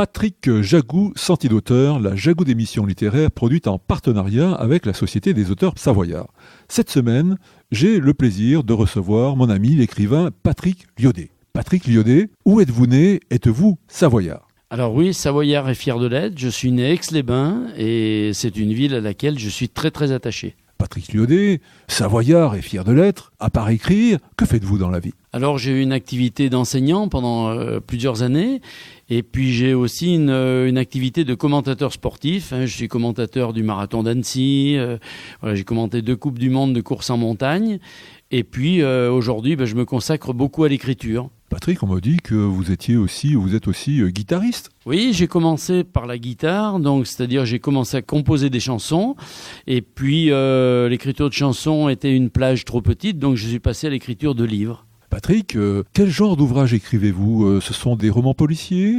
Patrick Jagou, Sentier d'auteur, la Jagou d'émission littéraire produite en partenariat avec la Société des auteurs savoyards. Cette semaine, j'ai le plaisir de recevoir mon ami l'écrivain Patrick Liaudet. Patrick Liaudet, où êtes-vous né? Êtes-vous savoyard? Alors oui, savoyard et fier de l'être. Je suis né à Aix-les-Bains et c'est une ville à laquelle je suis très très attaché. Patrick Liaudet, savoyard et fier de l'être, à part écrire, que faites-vous dans la vie? Alors j'ai eu une activité d'enseignant pendant plusieurs années et puis j'ai aussi une activité de commentateur sportif. Je suis commentateur du marathon d'Annecy, j'ai commenté 2 Coupes du Monde de course en montagne et puis aujourd'hui je me consacre beaucoup à l'écriture. Patrick, on m'a dit que vous êtes aussi guitariste. Oui, j'ai commencé par la guitare, donc c'est-à-dire j'ai commencé à composer des chansons, et puis l'écriture de chansons était une plage trop petite, donc je suis passé à l'écriture de livres. Patrick, quel genre d'ouvrage écrivez-vous? Ce sont des romans policiers?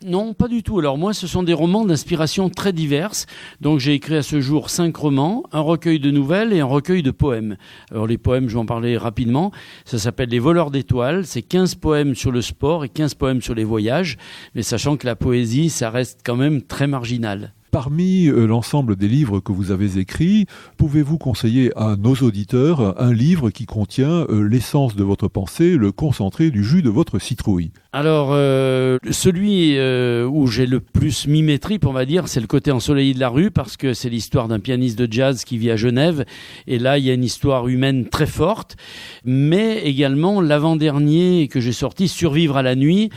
Non, pas du tout. Alors moi, ce sont des romans d'inspiration très diverses. Donc j'ai écrit à ce jour 5 romans, un recueil de nouvelles et un recueil de poèmes. Alors les poèmes, je vais en parler rapidement. Ça s'appelle Les voleurs d'étoiles. C'est 15 poèmes sur le sport et 15 poèmes sur les voyages. Mais sachant que la poésie, ça reste quand même très marginal. Parmi l'ensemble des livres que vous avez écrits, pouvez-vous conseiller à nos auditeurs un livre qui contient l'essence de votre pensée, le concentré du jus de votre citrouille? Alors, celui où j'ai le plus mis mes tripes, on va dire, c'est Le côté ensoleillé de la rue, parce que c'est l'histoire d'un pianiste de jazz qui vit à Genève. Et là, il y a une histoire humaine très forte. Mais également, l'avant-dernier que j'ai sorti, Survivre à la nuit,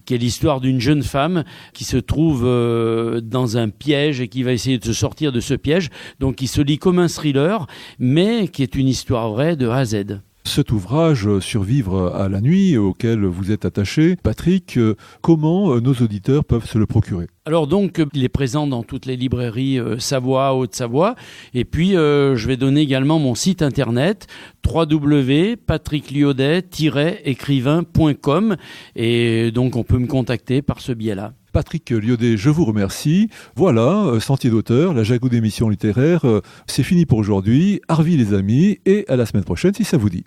qui est l'histoire d'une jeune femme qui se trouve dans un piège et qui va essayer de se sortir de ce piège. Donc, il se lit comme un thriller, mais qui est une histoire vraie de A à Z. Cet ouvrage, Survivre à la nuit, auquel vous êtes attaché, Patrick, comment nos auditeurs peuvent se le procurer? Alors donc, il est présent dans toutes les librairies Savoie, Haute-Savoie. Et puis, je vais donner également mon site internet www.patrickliaudet-écrivain.com. Et donc, on peut me contacter par ce biais-là. Patrick Liaudet, je vous remercie. Voilà, Sentier d'auteur, la Jagou d'émission littéraire, c'est fini pour aujourd'hui. Arvi les amis, et à la semaine prochaine si ça vous dit.